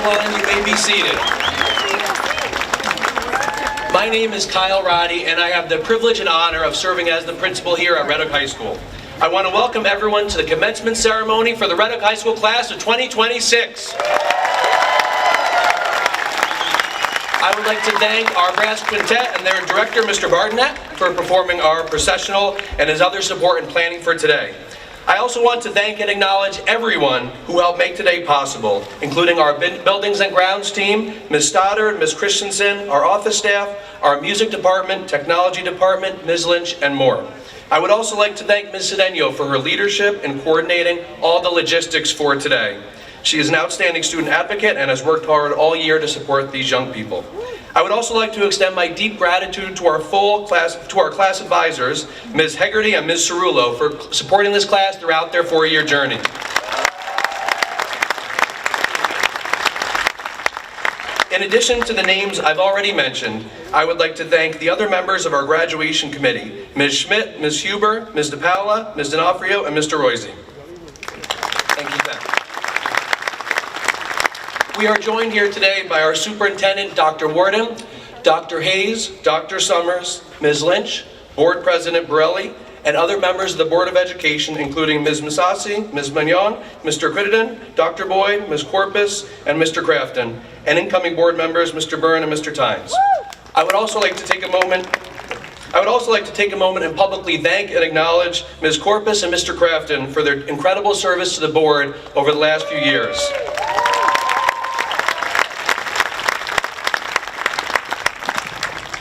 everyone. You may be seated. My name is Kyle Roddy, and I have the privilege and honor of serving as the principal here at Red Hook High School. I want to welcome everyone to the commencement ceremony for the Red Hook High School class of 2026. I would like to thank our brass quintet and their director, Mr. Bardenett, for performing our processional and his other support and planning for today. I also want to thank and acknowledge everyone who helped make today possible, including our Buildings and Grounds team, Ms. Stoddard, Ms. Christensen, our office staff, our music department, technology department, Ms. Lynch, and more. I would also like to thank Ms. Cedeno for her leadership in coordinating all the logistics for today. She is an outstanding student advocate and has worked hard all year to support these young people. I would also like to extend my deep gratitude to our class advisors, Ms. Hegarty and Ms. Cerullo, for supporting this class throughout their 4-year journey. In addition to the names I've already mentioned, I would like to thank the other members of our graduation committee, Ms. Schmidt, Ms. Huber, Ms. DePaola, Ms. D'Onofrio, and Mr. Roise. Thank you, Ben. We are joined here today by our superintendent, Dr. Warden, Dr. Hayes, Dr. Summers, Ms. Lynch, Board President Borelli, and other members of the Board of Education, including Ms. Masasi, Ms. Magnon, Mr. Crittenden, Dr. Boyd, Ms. Corpus, and Mr. Crafton, and incoming board members, Mr. Byrne and Mr. Tynes. I would also like to take a moment and publicly thank and acknowledge Ms. Corpus and Mr. Crafton for their incredible service to the board over the last few years.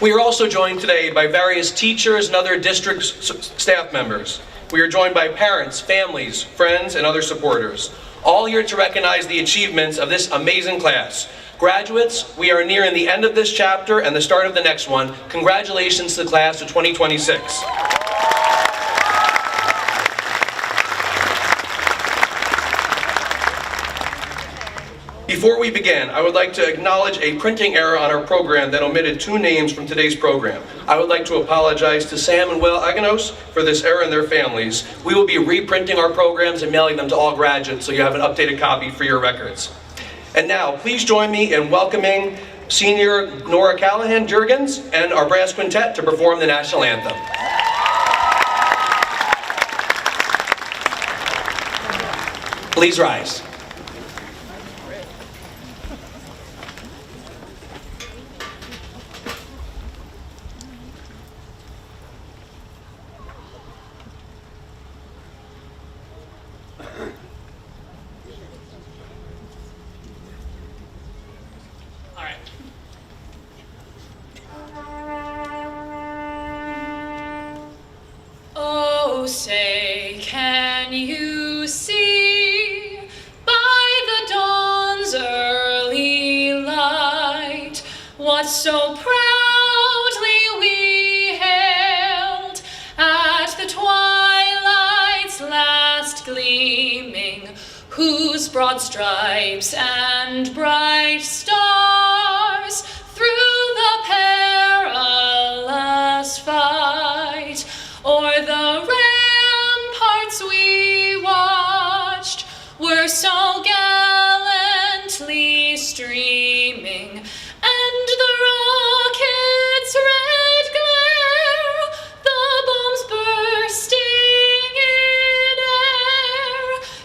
We are also joined today by various teachers and other district staff members. We are joined by parents, families, friends, and other supporters, all here to recognize the achievements of this amazing class. Graduates, we are nearing the end of this chapter and the start of the next one. Congratulations to the class of 2026. Before we begin, I would like to acknowledge a printing error on our program that omitted 2 names from today's program. I would like to apologize to Sam and Will Aganos for this error and their families. We will be reprinting our programs and mailing them to all graduates so you have an updated copy for your records. And now, please join me in welcoming Senior Nora Callahan-Jurgens and our brass quintet to perform the national anthem. Please rise. Oh, say, can you see by the dawn's early light what so proudly we hailed at the twilight's last gleaming, whose broad stripes and bright stars through the perilous fight o'er the ramparts we watched were so gallantly streaming, and the rocket's red glare, the bombs bursting in air,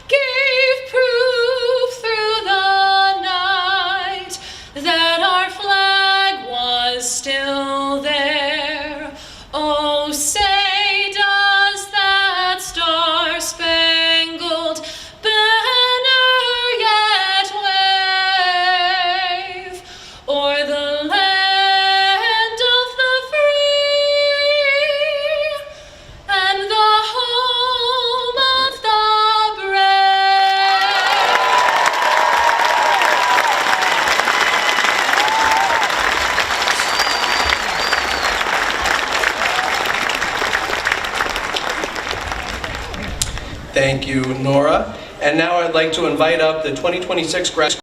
gave proof through the night that our flag was still there. Oh, say does that star-spangled banner yet wave o'er the land of the free and the home of the brave? Thank you, Nora. And now I'd like to invite up the 2026 graduates.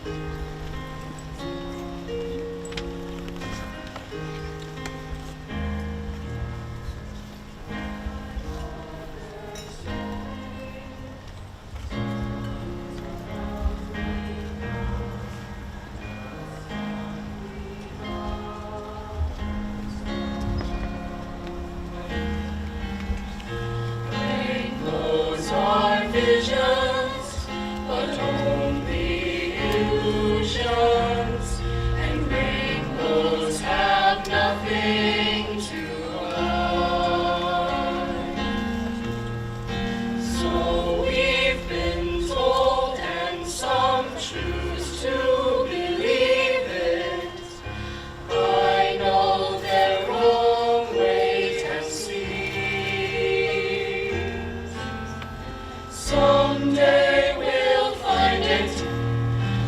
Rainbows are visions, but only illusions, and rainbows have nothing to hide. So we've been told, and some choose to believe it. I know they're wrong, wait and see. Someday we'll find it,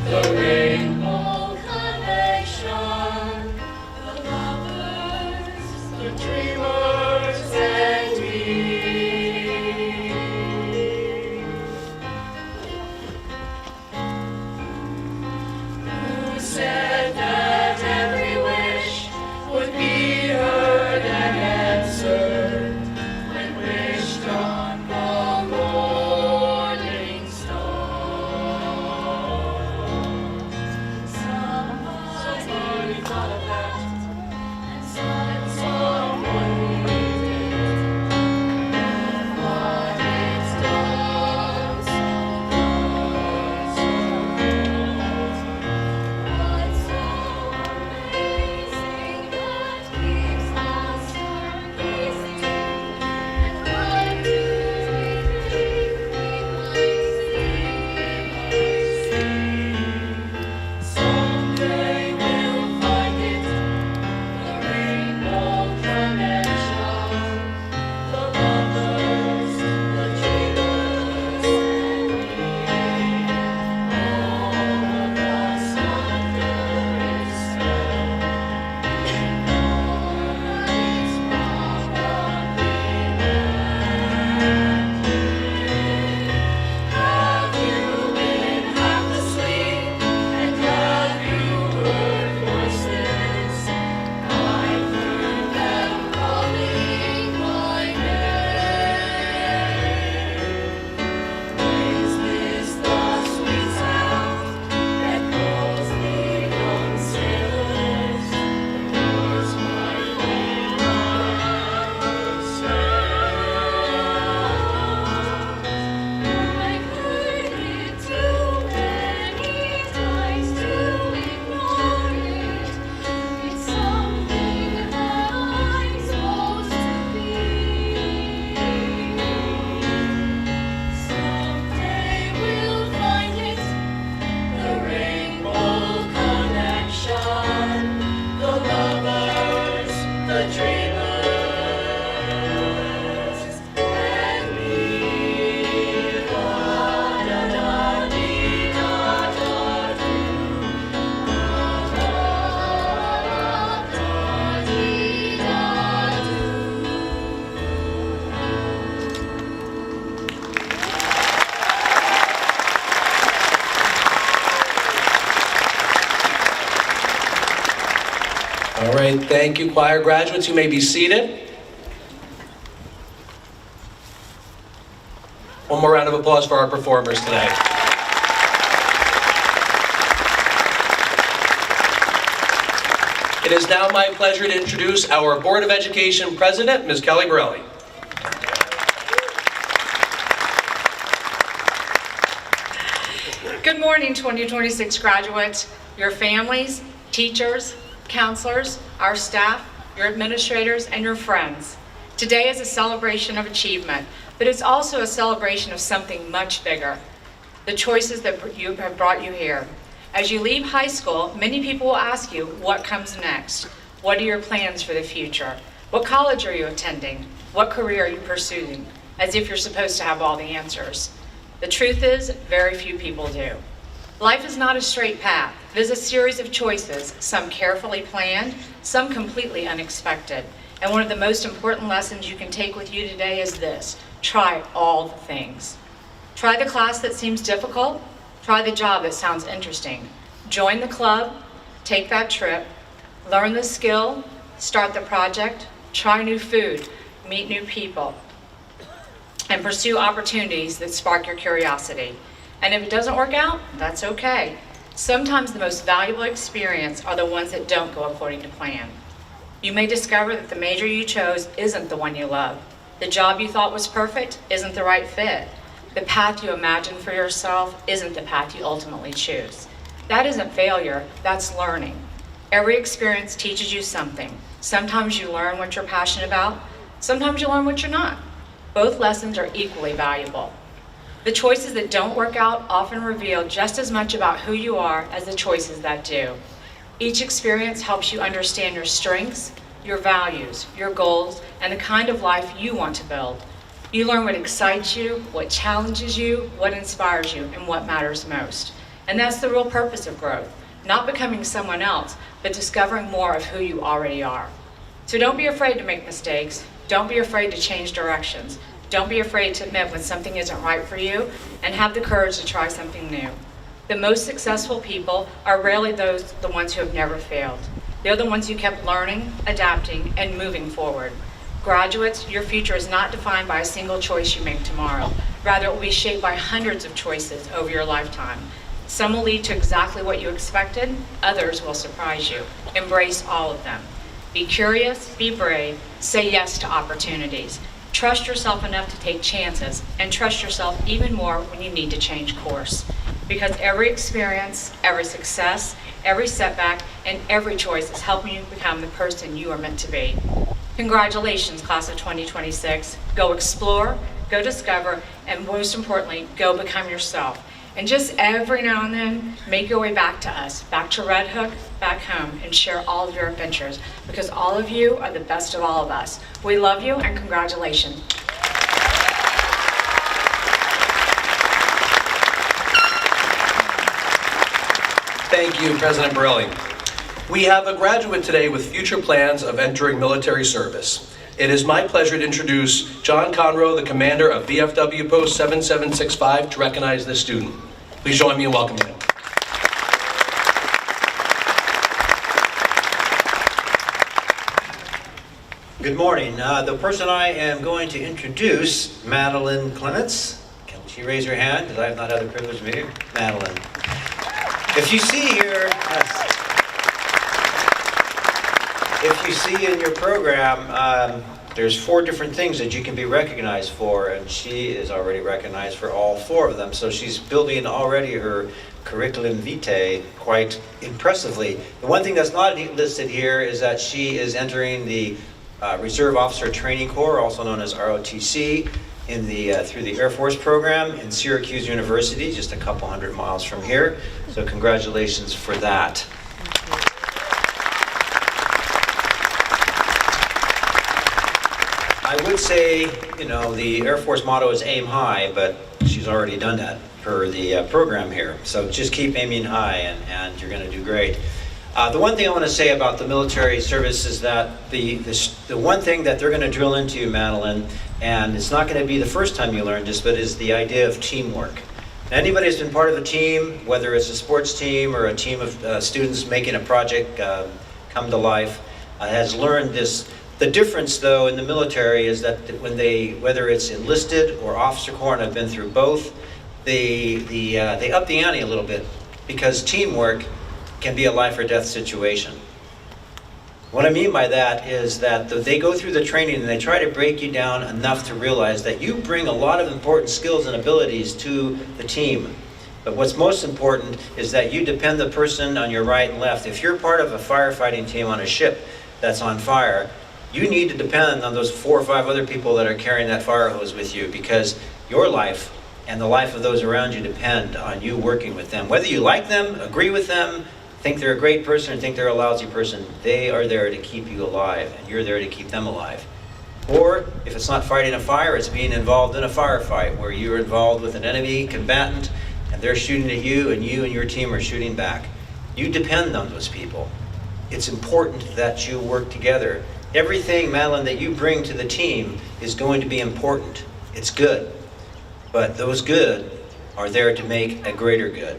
the rainbow connection, the lovers, the dreamers, and me. Who said that every wish would be heard and answered when wished on the morning star? Somebody thought of that, and someone needed what it's done so what's so amazing that keeps us stargazing, and what do we think we might see? Someday we'll find it, the rainbow connection, the lovers, the dreamers, and me. All of us under its spell, we know it's probably magic. Have you been half asleep, and have you heard voices? I've heard them calling my name. Is this the sweet sound that calls the young sailors? Yours might be my I've heard it too many times to ignore it. It's something that I'm supposed to be. Someday we'll find it, the rainbow connection, the lovers, the dreamers, and me. All right, thank you, choir graduates. You may be seated. One more round of applause for our performers today. It is now my pleasure to introduce our Board of Education President, Ms. Kelly Borelli. Good morning, 2026 graduates, your families, teachers, counselors, our staff, your administrators, and your friends. Today is a celebration of achievement, but it's also a celebration of something much bigger, the choices that have brought you here. As you leave high school, many people will ask you, what comes next? What are your plans for the future? What college are you attending? What career are you pursuing? As if you're supposed to have all the answers. The truth is, very few people do. Life is not a straight path. It is a series of choices, some carefully planned, some completely unexpected. And one of the most important lessons you can take with you today is this: try all the things. Try the class that seems difficult. Try the job that sounds interesting. Join the club, take that trip, learn the skill, start the project, try new food, meet new people, and pursue opportunities that spark your curiosity. And if it doesn't work out, that's okay. Sometimes the most valuable experience are the ones that don't go according to plan. You may discover that the major you chose isn't the one you love. The job you thought was perfect isn't the right fit. The path you imagined for yourself isn't the path you ultimately choose. That isn't failure, that's learning. Every experience teaches you something. Sometimes you learn what you're passionate about, sometimes you learn what you're not. Both lessons are equally valuable. The choices that don't work out often reveal just as much about who you are as the choices that do. Each experience helps you understand your strengths, your values, your goals, and the kind of life you want to build. You learn what excites you, what challenges you, what inspires you, and what matters most. And that's the real purpose of growth, not becoming someone else, but discovering more of who you already are. So don't be afraid to make mistakes. Don't be afraid to change directions. Don't be afraid to admit when something isn't right for you, and have the courage to try something new. The most successful people are rarely the ones who have never failed. They're the ones who kept learning, adapting, and moving forward. Graduates, your future is not defined by a single choice you make tomorrow. Rather, it will be shaped by hundreds of choices over your lifetime. Some will lead to exactly what you expected, others will surprise you. Embrace all of them. Be curious, be brave, say yes to opportunities. Trust yourself enough to take chances, and trust yourself even more when you need to change course. Because every experience, every success, every setback, and every choice is helping you become the person you are meant to be. Congratulations, class of 2026. Go explore, go discover, and most importantly, go become yourself. And just every now and then, make your way back to us, back to Red Hook, back home, and share all of your adventures, because all of you are the best of all of us. We love you, and congratulations. Thank you, President Borelli. We have a graduate today with future plans of entering military service. It is my pleasure to introduce John Conroe, the commander of VFW Post 7765, to recognize this student. Please join me in welcoming him. Good morning. The person I am going to introduce, Madeline Clements. Can she raise her hand? Because I have not had the privilege of meeting Madeline. If you see here, if you see in your program, there's 4 different things that you can be recognized for, and she is already recognized for all 4 of them. So she's building already her curriculum vitae quite impressively. The one thing that's not listed here is that she is entering the Reserve Officer Training Corps, also known as ROTC, in through the Air Force program in Syracuse University, just a couple hundred miles from here. So congratulations for that. I would say, you know, the Air Force motto is aim high, but she's already done that per the program here. So just keep aiming high, and you're going to do great. The one thing I want to say about the military service is that the one thing that they're going to drill into you, Madeline, and it's not going to be the first time you learn this, but is the idea of teamwork. Anybody who's been part of a team, whether it's a sports team or a team of students making a project come to life, has learned this. The difference, though, in the military is that when whether it's enlisted or officer corps, and I've been through both, they up the ante a little bit, because teamwork can be a life or death situation. What I mean by that is that they go through the training and they try to break you down enough to realize that you bring a lot of important skills and abilities to the team. But what's most important is that you depend the person on your right and left. If you're part of a firefighting team on a ship that's on fire, you need to depend on those 4 or 5 other people that are carrying that fire hose with you, because your life and the life of those around you depend on you working with them. Whether you like them, agree with them, think they're a great person, or think they're a lousy person, they are there to keep you alive, and you're there to keep them alive. Or, if it's not fighting a fire, it's being involved in a firefight, where you're involved with an enemy combatant, and they're shooting at you and your team are shooting back. You depend on those people. It's important that you work together. Everything, Madeline, that you bring to the team is going to be important. It's good. But those good are there to make a greater good.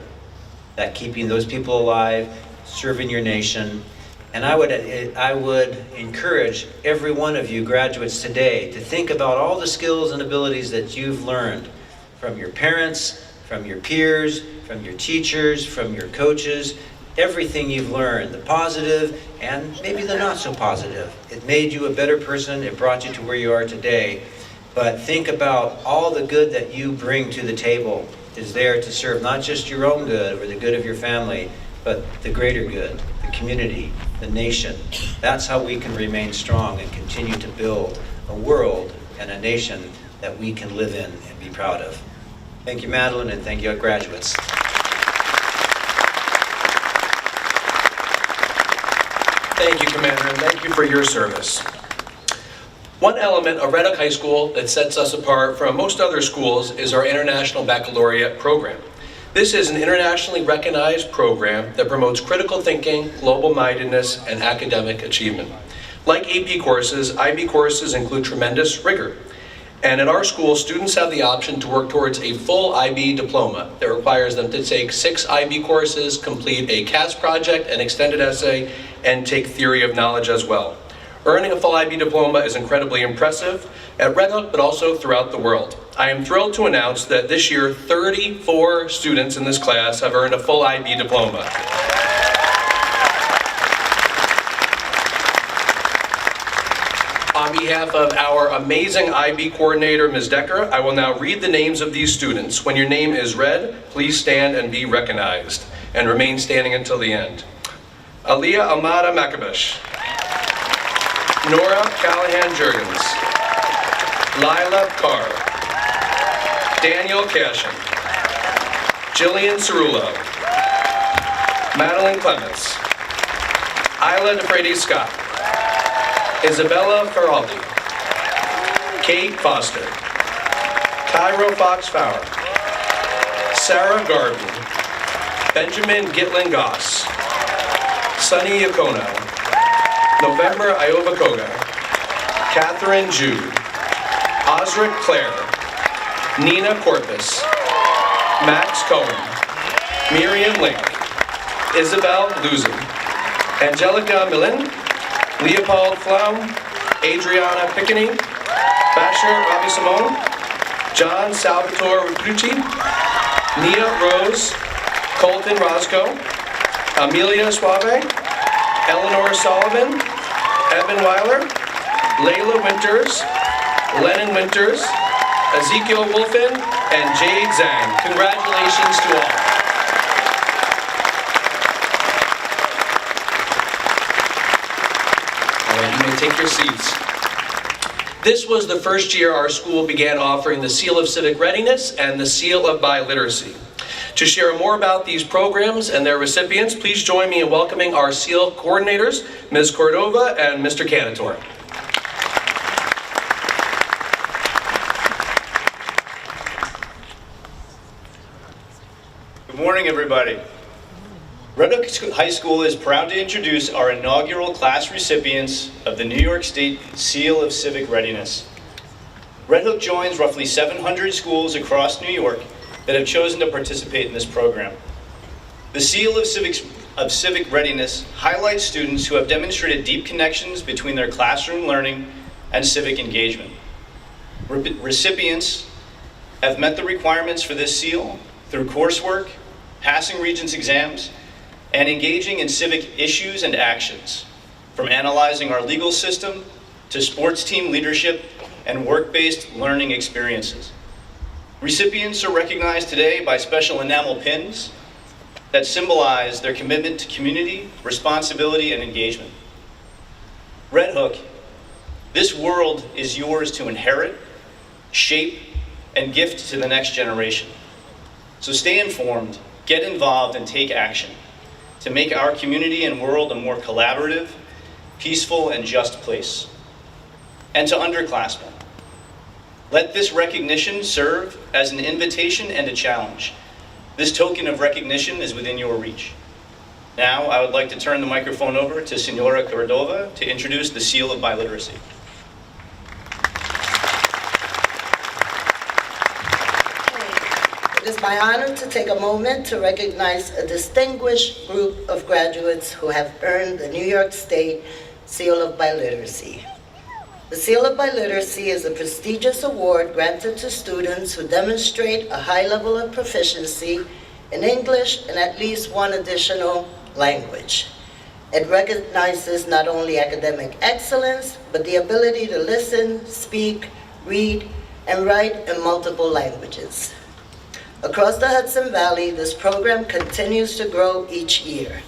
that keeping those people alive, serving your nation. And I would encourage every one of you graduates today to think about all the skills and abilities that you've learned from your parents, from your peers, from your teachers, from your coaches, everything you've learned, the positive and maybe the not so positive. It made you a better person, it brought you to where you are today. But think about all the good that you bring to the table is there to serve not just your own good or the good of your family, but the greater good, the community, the nation. That's how we can remain strong and continue to build a world and a nation that we can live in and be proud of. Thank you, Madeline, and thank you, graduates. Thank you, Commander, and thank you for your service. One element of Red Hook High School that sets us apart from most other schools is our International Baccalaureate program. This is an internationally recognized program that promotes critical thinking, global-mindedness, and academic achievement. Like AP courses, IB courses include tremendous rigor. And at our school, students have the option to work towards a full IB diploma that requires them to take 6 IB courses, complete a CATS project, an extended essay, and take theory of knowledge as well. Earning a full IB diploma is incredibly impressive at Red Hook, but also throughout the world. I am thrilled to announce that this year, 34 students in this class have earned a full IB diploma. On behalf of our amazing IB coordinator, Ms. Decker, I will now read the names of these students. When your name is read, please stand and be recognized, and remain standing until the end. Aliyah Amada Makabish. Nora Callahan Jurgens. Lila Carr. Daniel Cashin. Jillian Cerullo. Madeline Clements. Isla DeFrady Scott. Isabella Feraldi. Kate Foster. Cairo Fox Fowler. Sarah Garvey. Benjamin Gitlin Goss. Sunny Yakono. November Iowa Koga. Catherine Jude. Osric Clare. Nina Corpus. Max Cohen. Miriam Link. Isabel Luzin. Angelica Millen. Leopold Flaum. Adriana Piccini. Basher Ravi Simone. John Salvatore Rucci. Nia Rose. Colton Roscoe. Amelia Suave. Eleanor Sullivan. Evan Weiler. Layla Winters. Lennon Winters. Ezekiel Wolfen, and Jade Zhang. Congratulations to all. All right, you may take your seats. This was the first year our school began offering the Seal of Civic Readiness and the Seal of Biliteracy. To share more about these programs and their recipients, please join me in welcoming our SEAL coordinators, Ms. Cordova and Mr. Canator. Good morning, everybody. Red Hook High School is proud to introduce our inaugural class recipients of the New York State Seal of Civic Readiness. Red Hook joins roughly 700 schools across New York that have chosen to participate in this program. The Seal of Civic Readiness highlights students who have demonstrated deep connections between their classroom learning and civic engagement. Recipients have met the requirements for this seal through coursework, passing Regents exams, and engaging in civic issues and actions, from analyzing our legal system to sports team leadership and work-based learning experiences. Recipients are recognized today by special enamel pins that symbolize their commitment to community, responsibility, and engagement. Red Hook, this world is yours to inherit, shape, and gift to the next generation. So stay informed, get involved, and take action to make our community and world a more collaborative, peaceful, and just place. And to underclassmen, let this recognition serve as an invitation and a challenge. This token of recognition is within your reach. Now, I would like to turn the microphone over to Senora Cordova to introduce the Seal of Biliteracy. This is my honor to take a moment to recognize a distinguished group of graduates who have earned the New York State Seal of Biliteracy. The Seal of Biliteracy is a prestigious award granted to students who demonstrate a high level of proficiency in English and at least one additional language. It recognizes not only academic excellence, but the ability to listen, speak, read, and write in multiple languages. Across the Hudson Valley, this program continues to grow each year.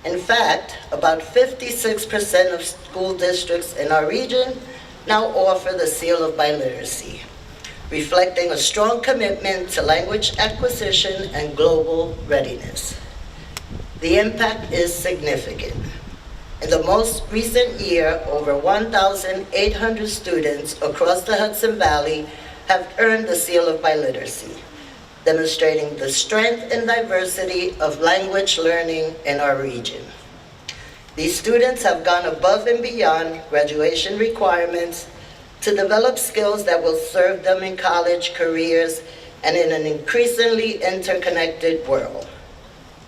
In fact, about 56% of school districts in our region now offer the Seal of Biliteracy, reflecting a strong commitment to language acquisition and global readiness. The impact is significant. In the most recent year, over 1,800 students across the Hudson Valley have earned the Seal of Biliteracy, demonstrating the strength and diversity of language learning in our region. These students have gone above and beyond graduation requirements to develop skills that will serve them in college, careers, and in an increasingly interconnected world.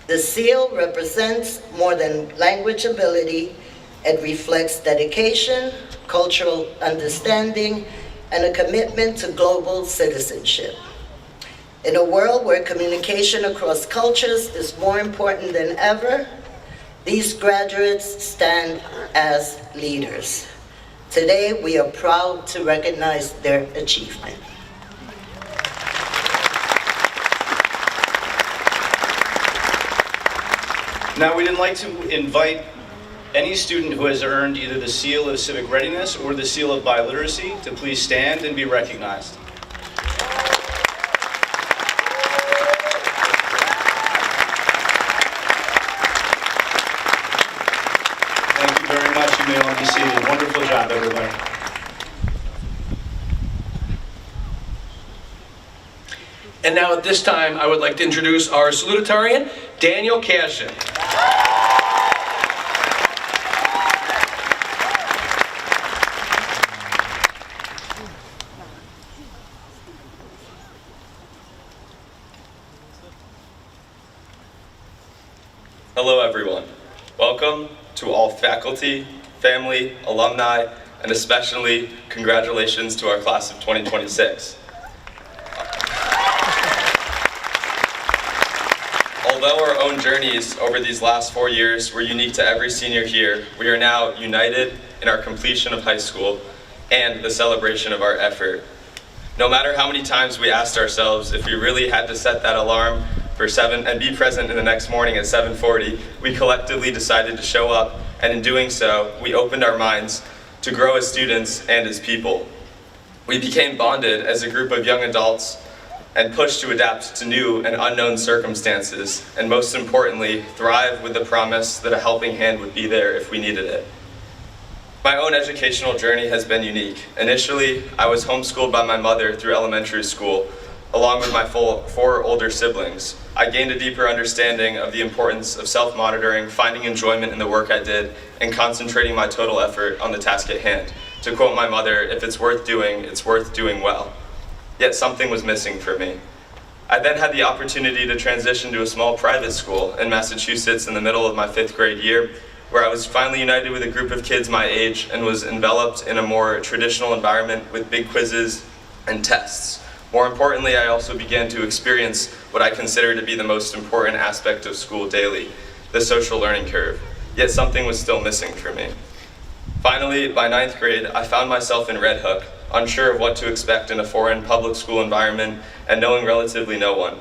The seal represents more than language ability. It reflects dedication, cultural understanding, and a commitment to global citizenship. In a world where communication across cultures is more important than ever, these graduates stand as leaders. Today, we are proud to recognize their achievement. Now, we'd like to invite any student who has earned either the Seal of Civic Readiness or the Seal of Biliteracy to please stand and be recognized. Thank you very much. You may all be seated. Wonderful job, everybody. And now at this time, I would like to introduce our salutatorian, Daniel Cashin. Hello everyone. Welcome to all faculty, family, alumni, and especially congratulations to our class of 2026. Although our own journeys over these last 4 years were unique to every senior here, we are now united in our completion of high school and the celebration of our effort. No matter how many times we asked ourselves if we really had to set that alarm for 7 and be present in the next morning at 7:40, we collectively decided to show up, and in doing so, we opened our minds to grow as students and as people. We became bonded as a group of young adults and pushed to adapt to new and unknown circumstances, and most importantly, thrive with the promise that a helping hand would be there if we needed it. My own educational journey has been unique. Initially, I was homeschooled by my mother through elementary school, along with my 4 older siblings. I gained a deeper understanding of the importance of self-monitoring, finding enjoyment in the work I did, and concentrating my total effort on the task at hand. To quote my mother, "If it's worth doing well." Yet something was missing for me. I then had the opportunity to transition to a small private school in Massachusetts in the middle of my 5th grade year, where I was finally united with a group of kids my age and was enveloped in a more traditional environment with big quizzes and tests. More importantly, I also began to experience what I consider to be the most important aspect of school daily, the social learning curve. Yet something was still missing for me. Finally, by 9th grade, I found myself in Red Hook, unsure of what to expect in a foreign public school environment and knowing relatively no one.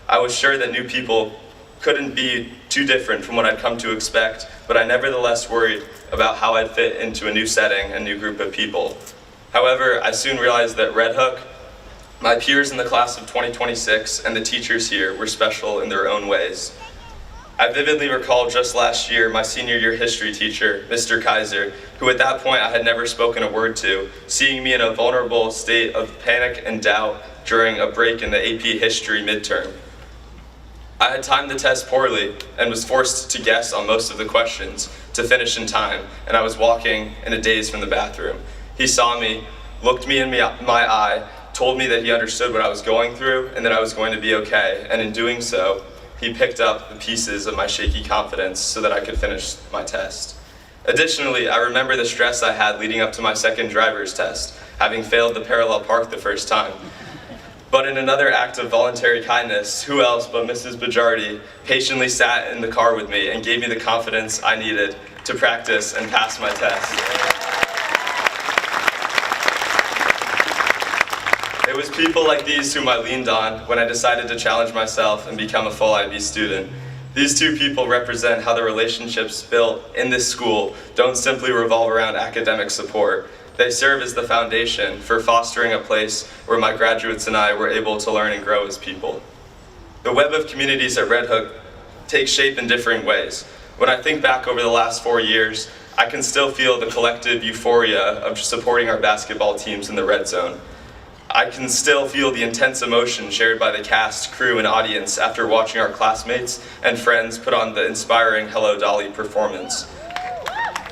I was sure that new people couldn't be too different from what I'd come to expect, but I nevertheless worried about how I'd fit into a new setting and new group of people. However, I soon realized that Red Hook, my peers in the class of 2026, and the teachers here were special in their own ways. I vividly recall just last year my senior year history teacher, Mr. Kaiser, who at that point I had never spoken a word to, seeing me in a vulnerable state of panic and doubt during a break in the AP history midterm. I had timed the test poorly and was forced to guess on most of the questions to finish in time, and I was walking in a daze from the bathroom. He saw me, looked me in my eye, told me that he understood what I was going through and that I was going to be okay. And in doing so, he picked up the pieces of my shaky confidence so that I could finish my test. Additionally, I remember the stress I had leading up to my second driver's test, having failed the parallel park the first time. But in another act of voluntary kindness, who else but Mrs. Bajardi patiently sat in the car with me and gave me the confidence I needed to practice and pass my test. It was people like these whom I leaned on when I decided to challenge myself and become a full IB student. These two people represent how the relationships built in this school don't simply revolve around academic support. They serve as the foundation for fostering a place where my graduates and I were able to learn and grow as people. The web of communities at Red Hook takes shape in differing ways. When I think back over the last 4 years, I can still feel the collective euphoria of supporting our basketball teams in the red zone. I can still feel the intense emotion shared by the cast, crew, and audience after watching our classmates and friends put on the inspiring Hello Dolly performance.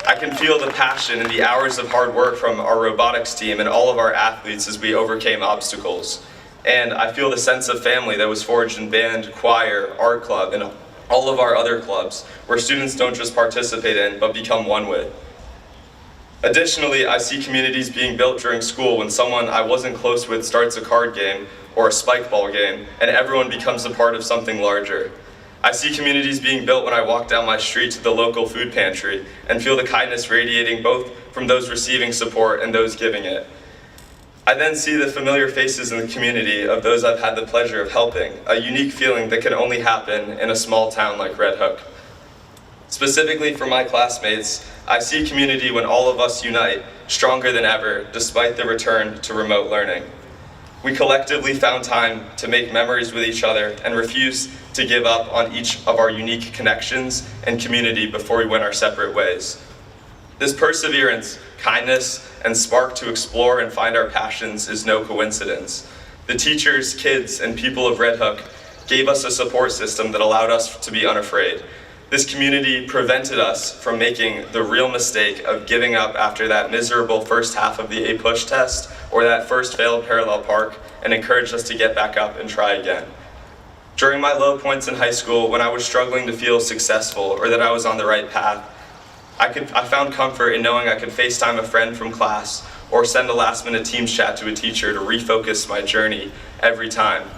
I can feel the passion and the hours of hard work from our robotics team and all of our athletes as we overcame obstacles. And I feel the sense of family that was forged in band, choir, art club, and all of our other clubs, where students don't just participate in, but become one with. Additionally, I see communities being built during school when someone I wasn't close with starts a card game or a spike ball game, and everyone becomes a part of something larger. I see communities being built when I walk down my street to the local food pantry and feel the kindness radiating both from those receiving support and those giving it. I then see the familiar faces in the community of those I've had the pleasure of helping, a unique feeling that can only happen in a small town like Red Hook. Specifically for my classmates, I see community when all of us unite, stronger than ever, despite the return to remote learning. We collectively found time to make memories with each other and refuse to give up on each of our unique connections and community before we went our separate ways. This perseverance, kindness, and spark to explore and find our passions is no coincidence. The teachers, kids, and people of Red Hook gave us a support system that allowed us to be unafraid. This community prevented us from making the real mistake of giving up after that miserable first half of the A-Push test or that first failed parallel park, and encouraged us to get back up and try again. During my low points in high school, when I was struggling to feel successful or that I was on the right path, I found comfort in knowing I could FaceTime a friend from class or send a last-minute Teams chat to a teacher to refocus my journey every time.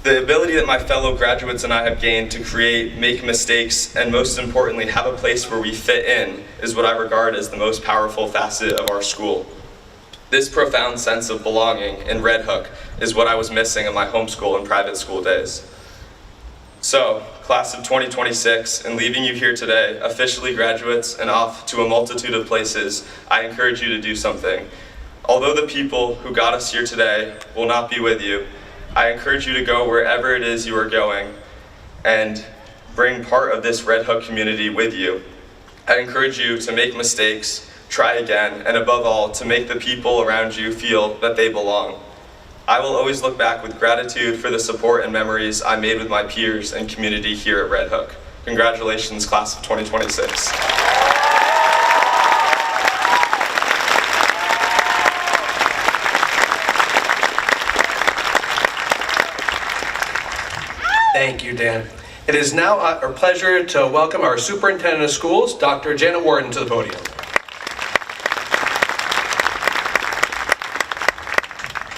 The ability that my fellow graduates and I have gained to create, make mistakes, and most importantly, have a place where we fit in is what I regard as the most powerful facet of our school. This profound sense of belonging in Red Hook is what I was missing in my homeschool and private school days. So, class of 2026, in leaving you here today, officially graduates and off to a multitude of places, I encourage you to do something. Although the people who got us here today will not be with you, I encourage you to go wherever it is you are going and bring part of this Red Hook community with you. I encourage you to make mistakes, try again, and above all, to make the people around you feel that they belong. I will always look back with gratitude for the support and memories I made with my peers and community here at Red Hook. Congratulations, class of 2026. Thank you, Dan. It is now our pleasure to welcome our Superintendent of Schools, Dr. Janet Warden, to the podium.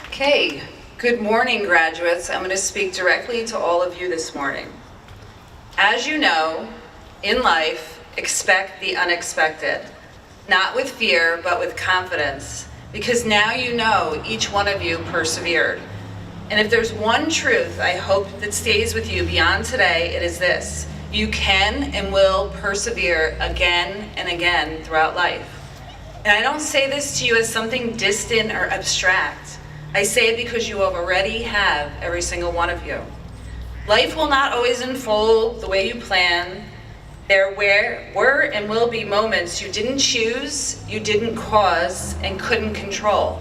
Okay, good morning, graduates. I'm going to speak directly to all of you this morning. As you know, in life, expect the unexpected. Not with fear, but with confidence, because now you know each one of you persevered. And if there's one truth I hope that stays with you beyond today, it is this: you can and will persevere again and again throughout life. And I don't say this to you as something distant or abstract. I say it because you already have, every single one of you. Life will not always unfold the way you plan. There were and will be moments you didn't choose, you didn't cause, and couldn't control.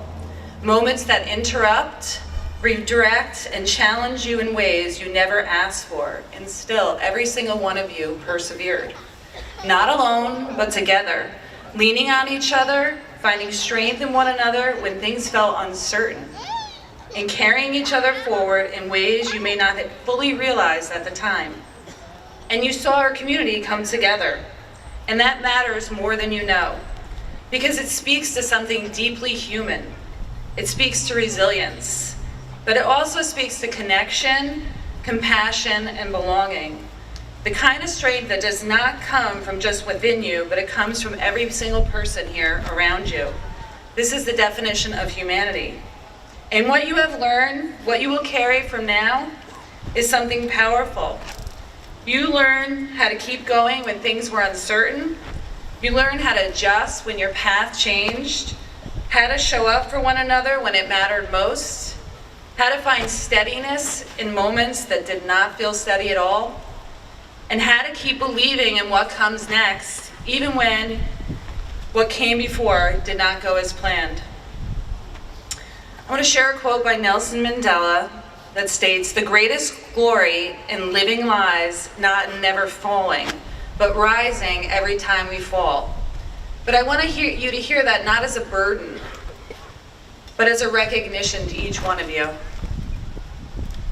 Moments that interrupt, redirect, and challenge you in ways you never asked for, and still, every single one of you persevered. Not alone, but together, leaning on each other, finding strength in one another when things felt uncertain, and carrying each other forward in ways you may not have fully realized at the time. And you saw our community come together, and that matters more than you know, because it speaks to something deeply human. It speaks to resilience, but it also speaks to connection, compassion, and belonging. The kind of strength that does not come from just within you, but it comes from every single person here around you. This is the definition of humanity. And what you have learned, what you will carry from now, is something powerful. You learn how to keep going when things were uncertain. You learn how to adjust when your path changed, how to show up for one another when it mattered most, how to find steadiness in moments that did not feel steady at all, and how to keep believing in what comes next, even when what came before did not go as planned. I want to share a quote by Nelson Mandela that states, "The greatest glory in living lies not in never falling, but rising every time we fall." But I want you to hear that not as a burden, but as a recognition to each one of you.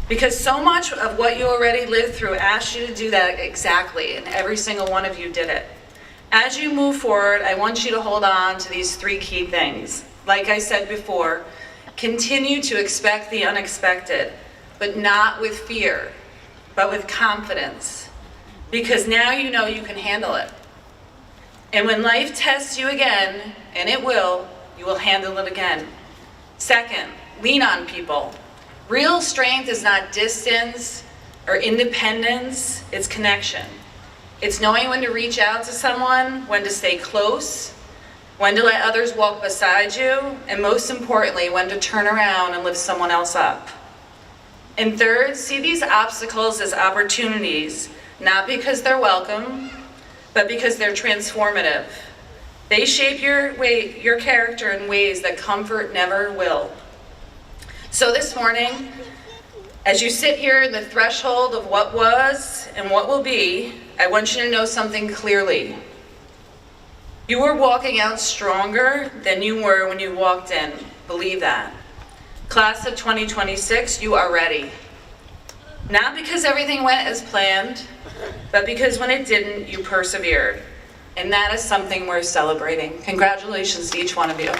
Because so much of what you already lived through asked you to do that exactly, and every single one of you did it. As you move forward, I want you to hold on to these three key things. Like I said before, continue to expect the unexpected, but not with fear, but with confidence. Because now you know you can handle it. And when life tests you again, and it will, you will handle it again. Second, lean on people. Real strength is not distance or independence, it's connection. It's knowing when to reach out to someone, when to stay close, when to let others walk beside you, and most importantly, when to turn around and lift someone else up. And third, see these obstacles as opportunities, not because they're welcome, but because they're transformative. They shape your character in ways that comfort never will. So this morning, as you sit here in the threshold of what was and what will be, I want you to know something clearly. You are walking out stronger than you were when you walked in. Believe that. Class of 2026, you are ready. Not because everything went as planned, but because when it didn't, you persevered. And that is something we're celebrating. Congratulations to each one of you.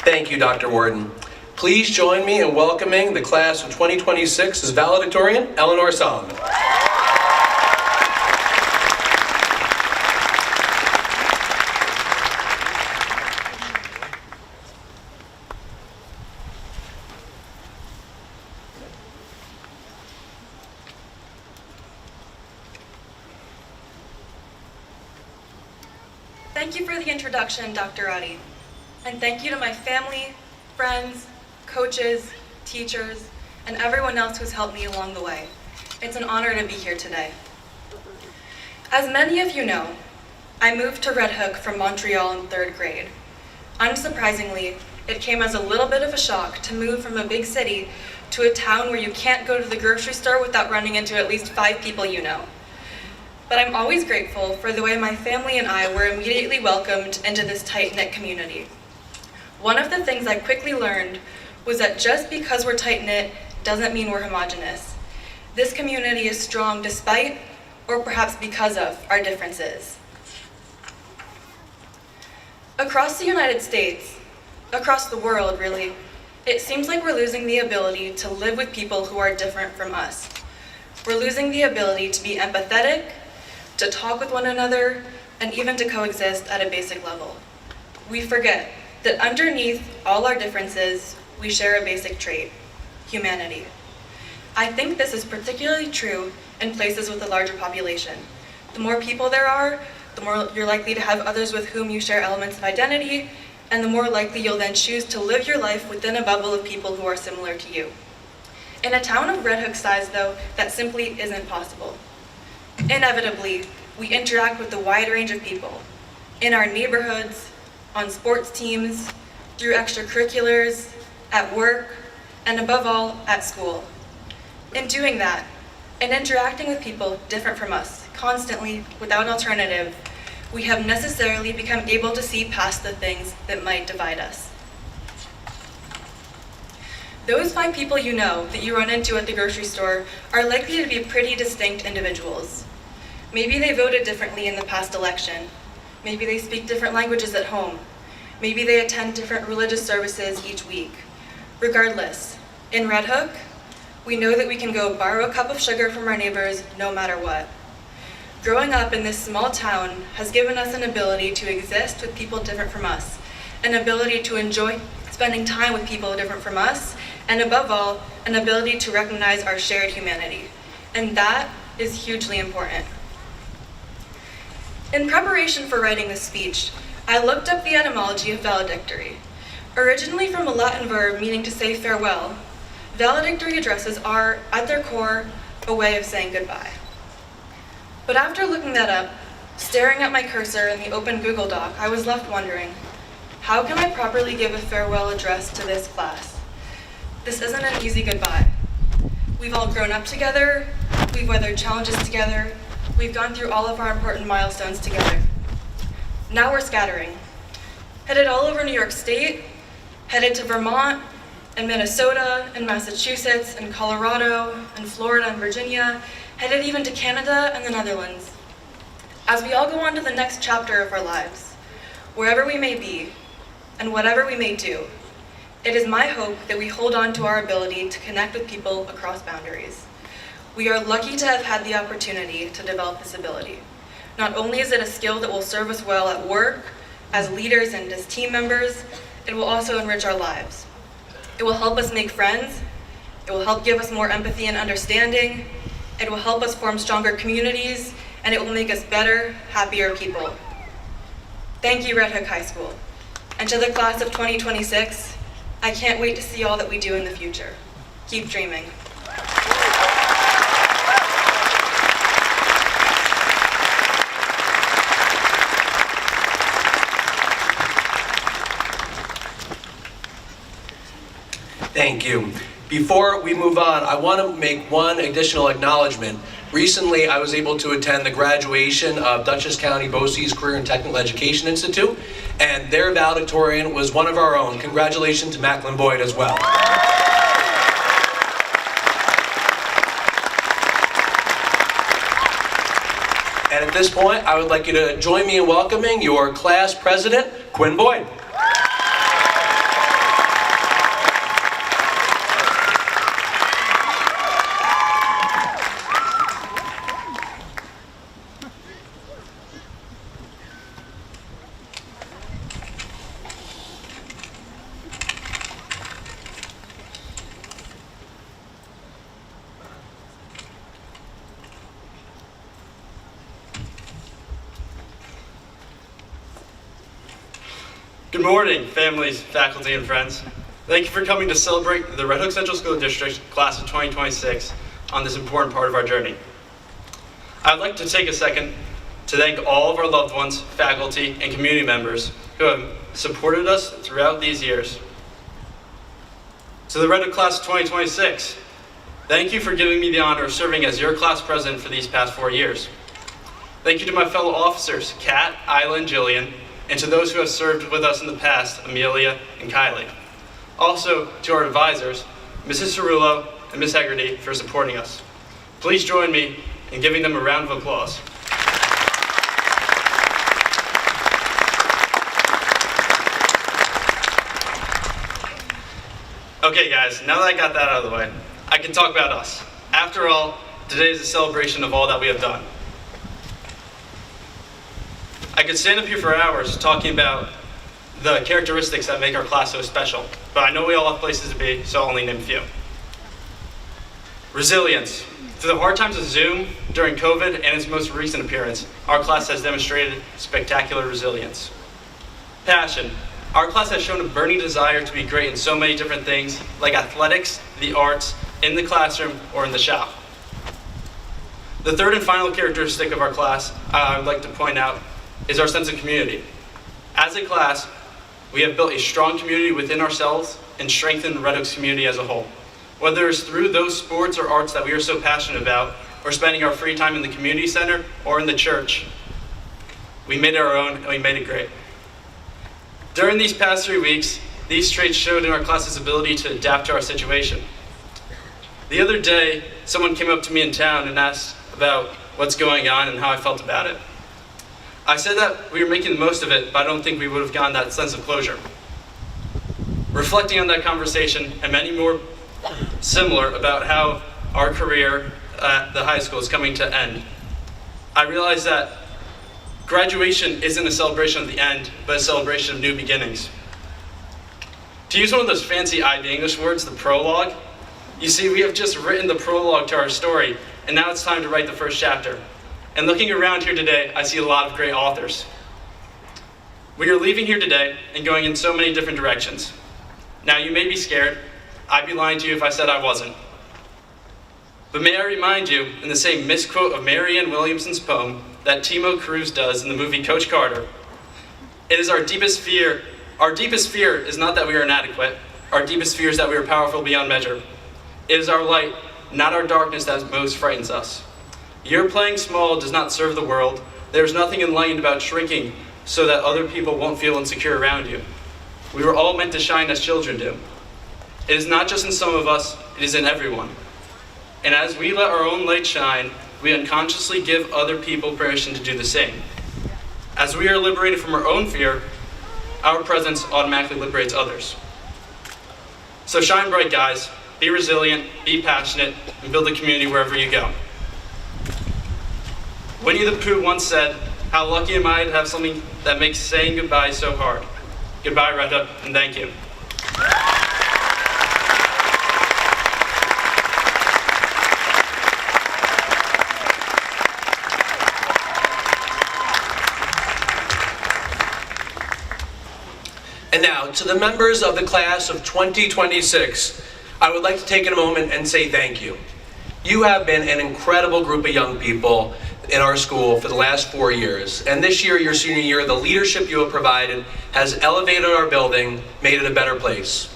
Thank you, Dr. Warden. Please join me in welcoming the class of 2026's valedictorian, Eleanor Solomon. Thank you for the introduction, Dr. Roddy. And thank you to my family, friends, coaches, teachers, and everyone else who's helped me along the way. It's an honor to be here today. As many of you know, I moved to Red Hook from Montreal in 3rd grade. Unsurprisingly, it came as a little bit of a shock to move from a big city to a town where you can't go to the grocery store without running into at least 5 people you know. But I'm always grateful for the way my family and I were immediately welcomed into this tight-knit community. One of the things I quickly learned was that just because we're tight-knit doesn't mean we're homogenous. This community is strong despite, or perhaps because of, our differences. Across the United States, across the world really, it seems like we're losing the ability to live with people who are different from us. We're losing the ability to be empathetic, to talk with one another, and even to coexist at a basic level. We forget that underneath all our differences, we share a basic trait: humanity. I think this is particularly true in places with a larger population. The more people there are, the more you're likely to have others with whom you share elements of identity, and the more likely you'll then choose to live your life within a bubble of people who are similar to you. In a town of Red Hook size, though, that simply isn't possible. Inevitably, we interact with a wide range of people, in our neighborhoods, on sports teams, through extracurriculars, at work, and above all, at school. In doing that, and interacting with people different from us, constantly, without an alternative, we have necessarily become able to see past the things that might divide us. Those 5 people you know that you run into at the grocery store are likely to be pretty distinct individuals. Maybe they voted differently in the past election. Maybe they speak different languages at home. Maybe they attend different religious services each week. Regardless, in Red Hook, we know that we can go borrow a cup of sugar from our neighbors no matter what. Growing up in this small town has given us an ability to exist with people different from us, an ability to enjoy spending time with people different from us, and above all, an ability to recognize our shared humanity. And that is hugely important. In preparation for writing this speech, I looked up the etymology of valedictory. Originally from a Latin verb meaning to say farewell, valedictory addresses are, at their core, a way of saying goodbye. But after looking that up, staring at my cursor in the open Google Doc, I was left wondering, how can I properly give a farewell address to this class? This isn't an easy goodbye. We've all grown up together, we've weathered challenges together, we've gone through all of our important milestones together. Now we're scattering, headed all over New York State, headed to Vermont, and Minnesota, and Massachusetts, and Colorado, and Florida, and Virginia, headed even to Canada and the Netherlands. As we all go on to the next chapter of our lives, wherever we may be, and whatever we may do, it is my hope that we hold on to our ability to connect with people across boundaries. We are lucky to have had the opportunity to develop this ability. Not only is it a skill that will serve us well at work, as leaders and as team members, it will also enrich our lives. It will help us make friends, it will help give us more empathy and understanding, it will help us form stronger communities, and it will make us better, happier people. Thank you, Red Hook High School. And to the class of 2026, I can't wait to see all that we do in the future. Keep dreaming. Thank you. Before we move on, I want to make one additional acknowledgement. Recently, I was able to attend the graduation of Dutchess County BOCES Career and Technical Education Institute, and their valedictorian was one of our own. Congratulations to Macklin Boyd as well. And at this point, I would like you to join me in welcoming your class president, Quinn Boyd. Good morning, families, faculty, and friends. Thank you for coming to celebrate the Red Hook Central School District Class of 2026 on this important part of our journey. I'd like to take a second to thank all of our loved ones, faculty, and community members who have supported us throughout these years. To the Red Hook Class of 2026, thank you for giving me the honor of serving as your class president for these past 4 years. Thank you to my fellow officers, Kat, Isla, and Jillian, and to those who have served with us in the past, Amelia and Kylie. Also to our advisors, Mrs. Cerullo and Ms. Hegarty, for supporting us. Please join me in giving them a round of applause. Okay guys, now that I got that out of the way, I can talk about us. After all, today is a celebration of all that we have done. I could stand up here for hours talking about the characteristics that make our class so special, but I know we all have places to be, so I'll only name a few. Resilience. Through the hard times of Zoom, during COVID, and its most recent appearance, our class has demonstrated spectacular resilience. Passion. Our class has shown a burning desire to be great in so many different things, like athletics, the arts, in the classroom, or in the shop. The third and final characteristic of our class I would like to point out is our sense of community. As a class, we have built a strong community within ourselves and strengthened Red Hook's community as a whole. Whether it's through those sports or arts that we are so passionate about, or spending our free time in the community center or in the church. We made it our own and we made it great. During these past 3 weeks, these traits showed in our class's ability to adapt to our situation. The other day, someone came up to me in town and asked about what's going on and how I felt about it. I said that we were making the most of it, but I don't think we would have gotten that sense of closure. Reflecting on that conversation and many more similar about how our career at the high school is coming to end, I realized that graduation isn't a celebration of the end, but a celebration of new beginnings. To use one of those fancy IB English words, the prologue, you see, we have just written the prologue to our story, and now it's time to write the first chapter. And looking around here today, I see a lot of great authors. We are leaving here today and going in so many different directions. Now, you may be scared. I'd be lying to you if I said I wasn't. But may I remind you, in the same misquote of Marianne Williamson's poem that Timo Cruise does in the movie Coach Carter, it is our deepest fear. Our deepest fear is not that we are inadequate. Our deepest fear is that we are powerful beyond measure. It is our light, not our darkness, that most frightens us. Your playing small does not serve the world. There is nothing enlightened about shrinking so that other people won't feel insecure around you. We were all meant to shine as children do. It is not just in some of us, it is in everyone. And as we let our own light shine, we unconsciously give other people permission to do the same. As we are liberated from our own fear, our presence automatically liberates others. So shine bright, guys. Be resilient, be passionate, and build a community wherever you go. Winnie the Pooh once said, "How lucky am I to have something that makes saying goodbye so hard." Goodbye, Red Hook, and thank you. And now, to the members of the class of 2026, I would like to take a moment and say thank you. You have been an incredible group of young people in our school for the last 4 years. And this year, your senior year, the leadership you have provided has elevated our building, made it a better place.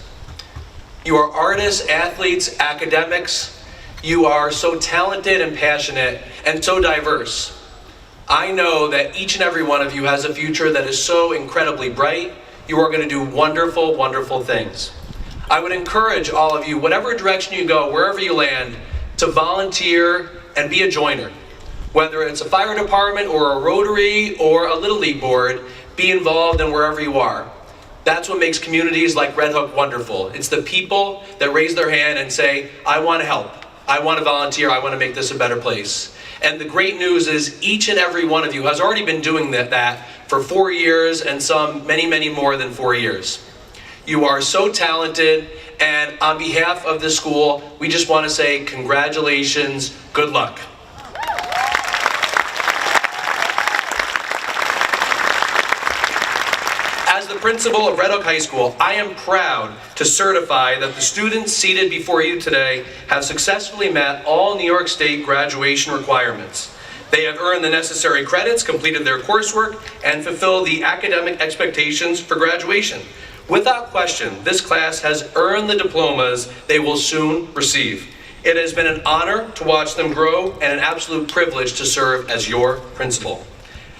You are artists, athletes, academics. You are so talented and passionate and so diverse. I know that each and every one of you has a future that is so incredibly bright. You are going to do wonderful, wonderful things. I would encourage all of you, whatever direction you go, wherever you land, to volunteer and be a joiner. Whether it's a fire department or a Rotary or a Little League board, be involved in wherever you are. That's what makes communities like Red Hook wonderful. It's the people that raise their hand and say, I want to help, I want to volunteer, I want to make this a better place. And the great news is each and every one of you has already been doing that for 4 years, and some many, many more than 4 years. You are so talented, and on behalf of the school, we just want to say congratulations, good luck. As the principal of Red Hook High School, I am proud to certify that the students seated before you today have successfully met all New York State graduation requirements. They have earned the necessary credits, completed their coursework, and fulfilled the academic expectations for graduation. Without question, this class has earned the diplomas they will soon receive. It has been an honor to watch them grow and an absolute privilege to serve as your principal.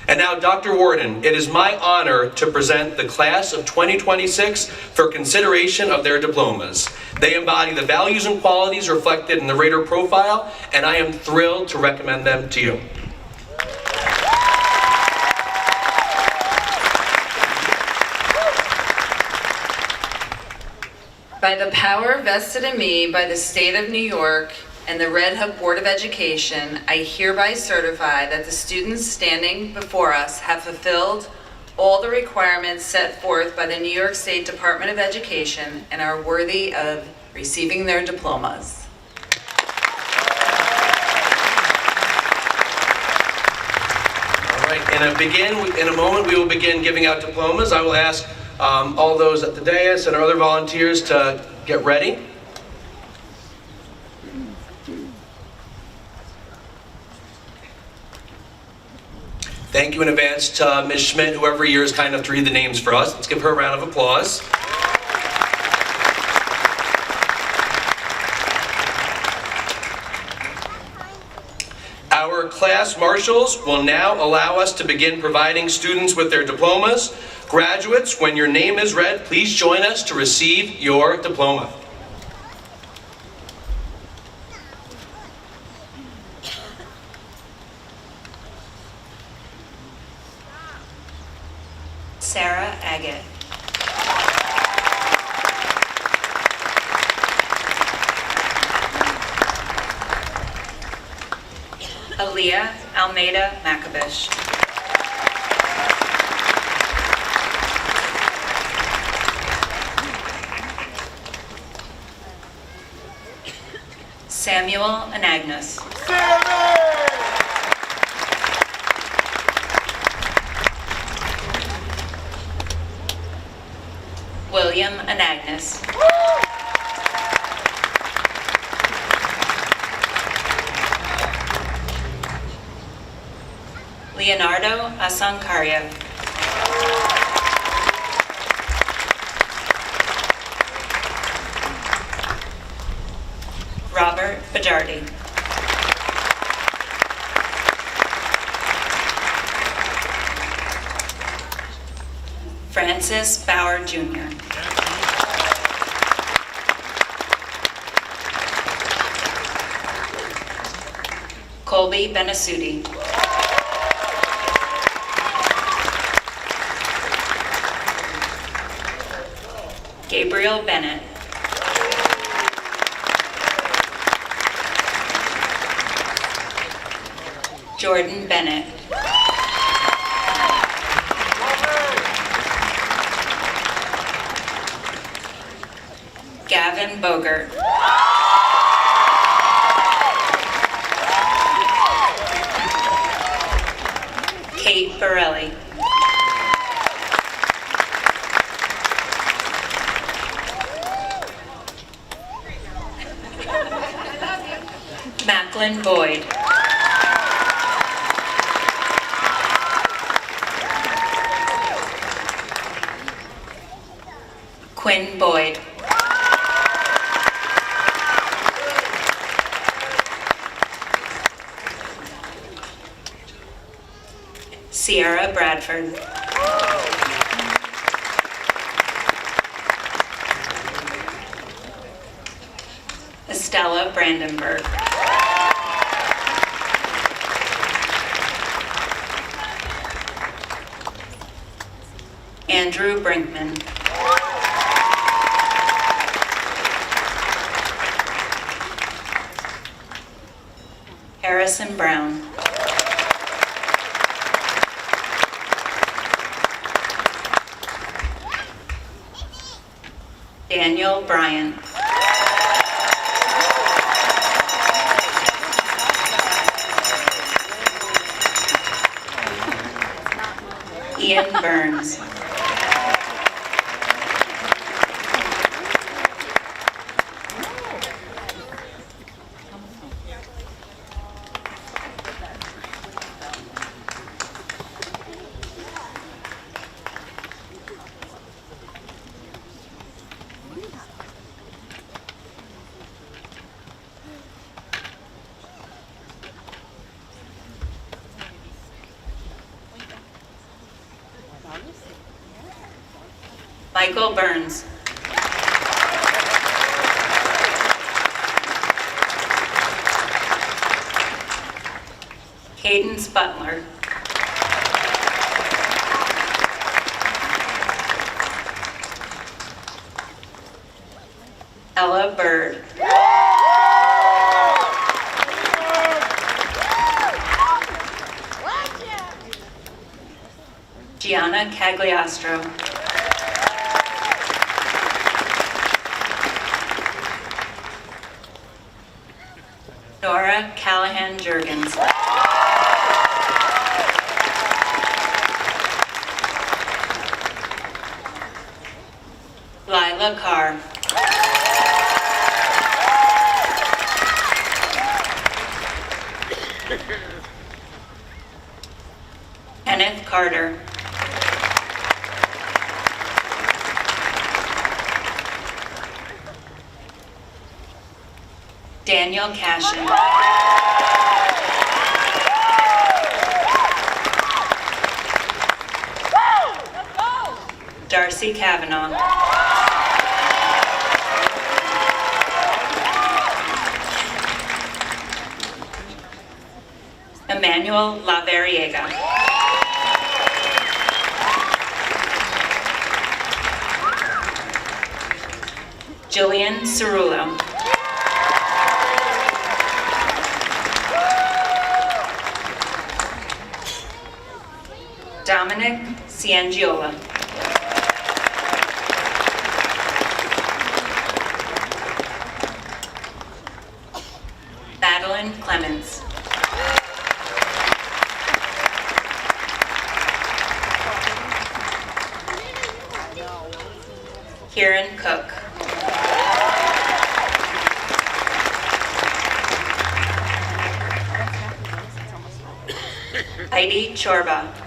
And now, Dr. Warden, it is my honor to present the class of 2026 for consideration of their diplomas. They embody the values and qualities reflected in the Raider profile, and I am thrilled to recommend them to you. By the power vested in me by the State of New York and the Red Hook Board of Education, I hereby certify that the students standing before us have fulfilled all the requirements set forth by the New York State Department of Education and are worthy of receiving their diplomas. All right, in a moment we will begin giving out diplomas. I will ask all those at the dais and our other volunteers to get ready. Thank you in advance to Ms. Schmidt, who every year is kind enough to read the names for us. Let's give her a round of applause. Our class marshals will now allow us to begin providing students with their diplomas. Graduates, when your name is read, please join us to receive your diploma. Sarah Agate. Aaliyah Almeida Macabish. Samuel and Agnes. William and Agnes. Leonardo Asankaria. Robert Bajardi. Francis Bauer Jr. Colby Benasuti. Gabriel Bennett. Jordan Bennett. Gavin Bogert. Kate Borelli. Macklin Boyd. Quinn Boyd. Sierra Bradford. Estella Brandenburg. Andrew Brinkman. Harrison Brown. Daniel Bryant. Ian Burns. Michael Burns. Cadence Butler. Ella Bird. Gianna Cagliostro. Nora Callahan Jurgens. Lila Carr. Kenneth Carter. Daniel Cashin. Darcy Kavanaugh. Emmanuel Lavariega. Jillian Cerullo. Dominic Ciangiola. Madeline Clemens. Kieran Cook. Heidi Chorba.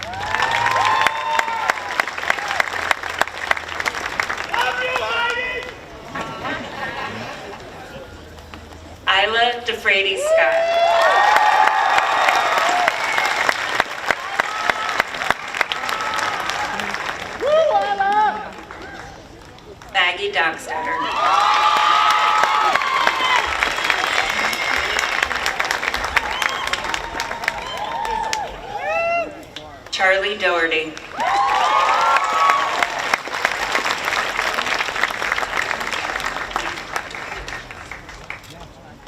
Isla DeFrady Scott. Maggie Dockstader. Charlie Doherty.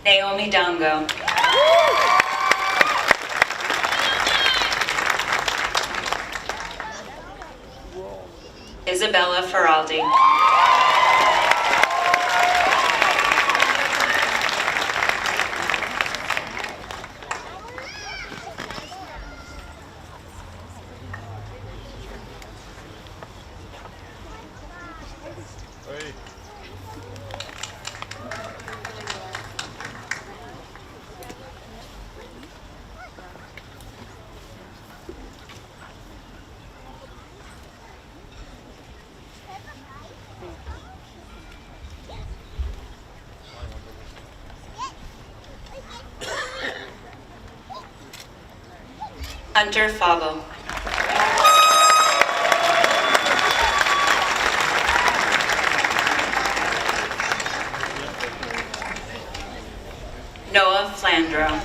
Naomi Dongo. Isabella Feraldi. Hunter Fabo. Noah Flandro.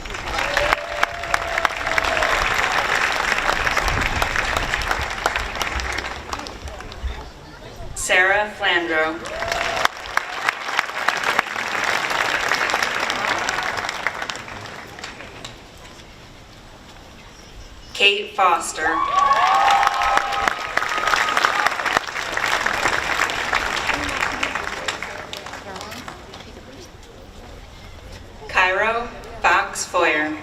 Sarah Flandro. Kate Foster. Cairo Fox Foyer.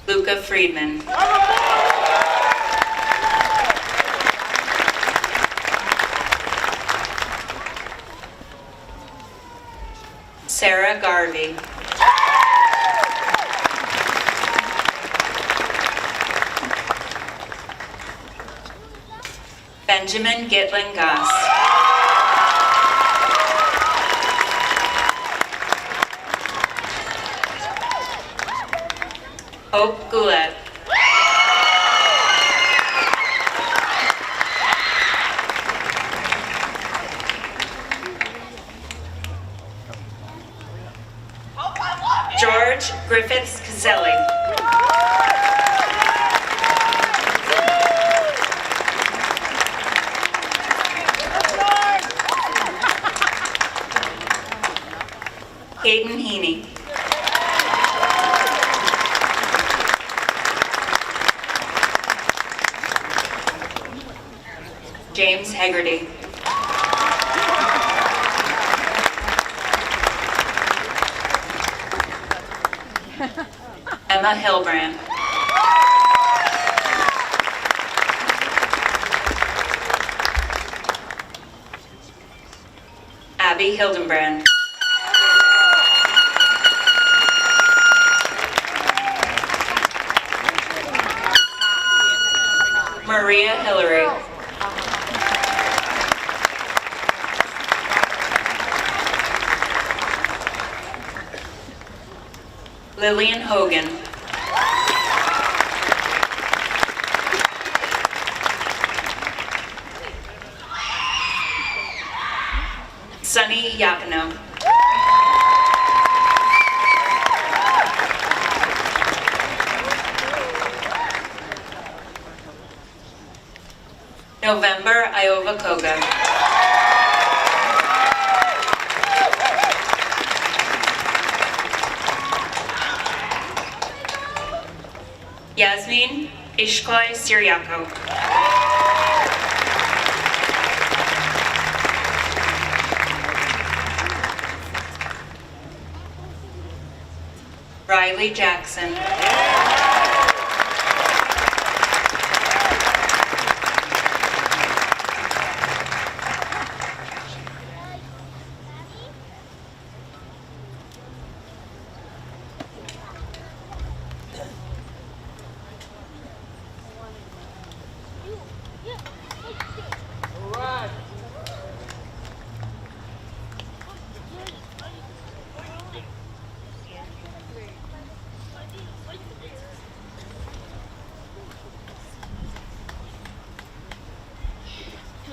Luca Friedman. Sarah Garvey. Benjamin Gitlin Goss. Hope Goulet. George Griffiths Caselli. Hayden Heaney. James Hegarty. Emma Hilbrand. Abby Hildenbrand. Maria Hillary. Lillian Hogan. Sunny Yapano. November Iowa Koga. Yasmin Ishkoy Syriaco. Riley Jackson.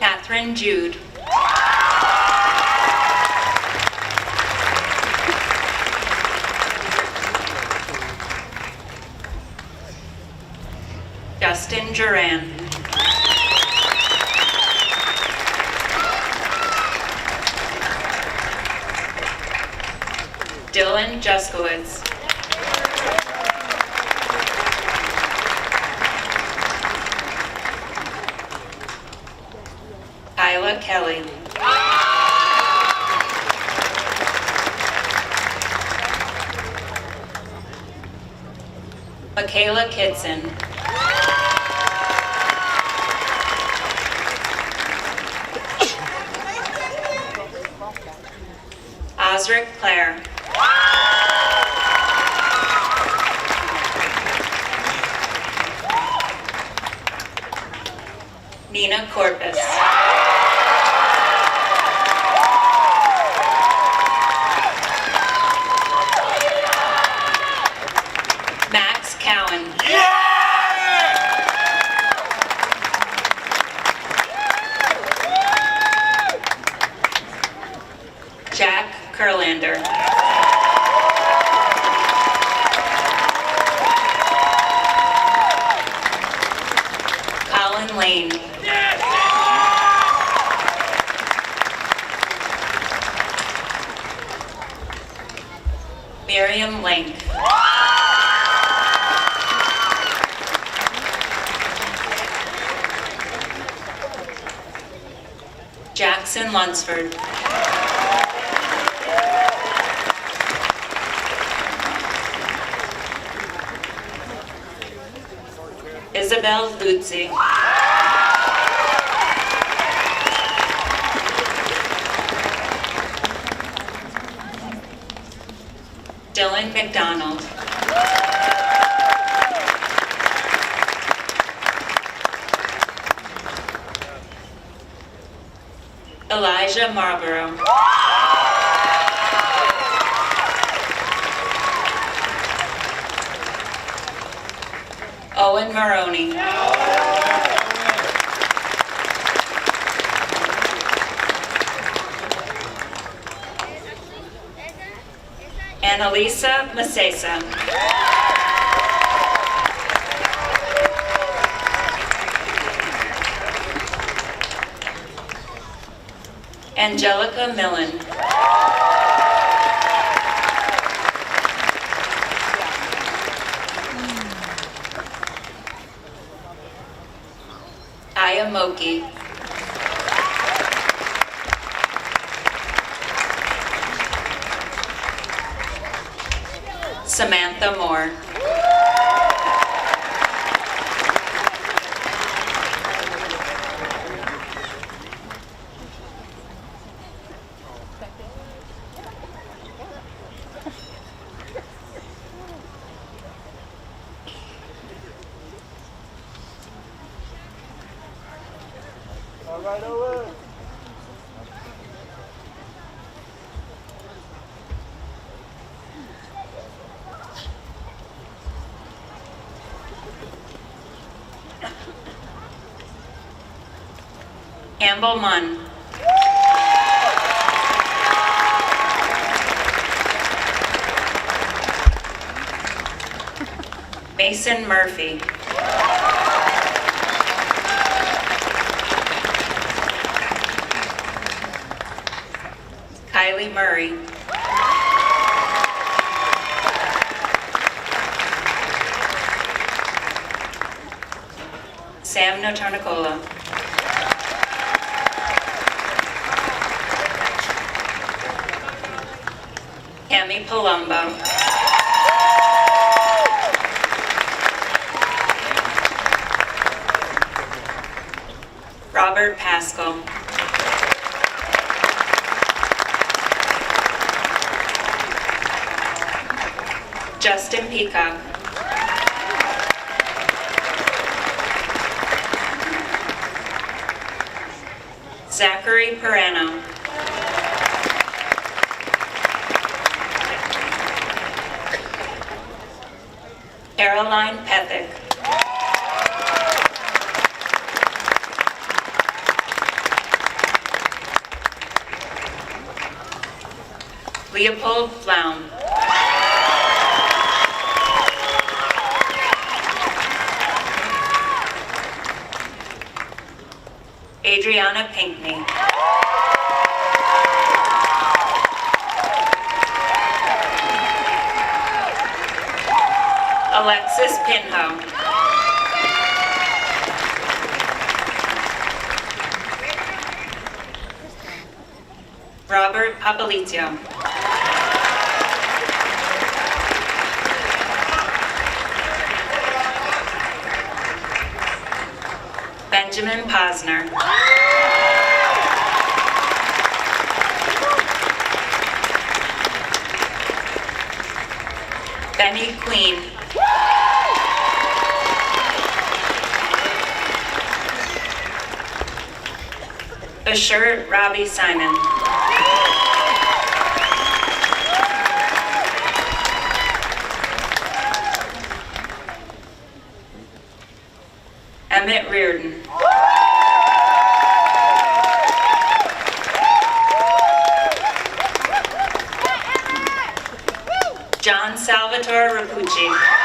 Catherine Jude. Justin Duran. Dylan Juskowitz. Kyla Kelly. Michaela Kitson. Osric Clare. Nina Corpus. Max Cowan. Jack Kurlander. Colin Lane. Miriam Lank. Jackson Lunsford. Isabel Lutzi. Dylan McDonald. Elijah Marlborough. Owen Maroney. Annalisa Masesa. Angelica Millen. Aya Moki. Samantha Moore. Campbell Munn. Mason Murphy. Kylie Murray. Sam Notarnicola. Cami Palumbo. Robert Pascal. Justin Peacock. Zachary Perano. Caroline Pethick. Leopold Flaum. Adriana Pinkney. Alexis Pinho. Robert Appolizio. Benjamin Posner. Benny Queen. Ashur Robbie Simon. Emmett Reardon. John Salvatore Rapucci.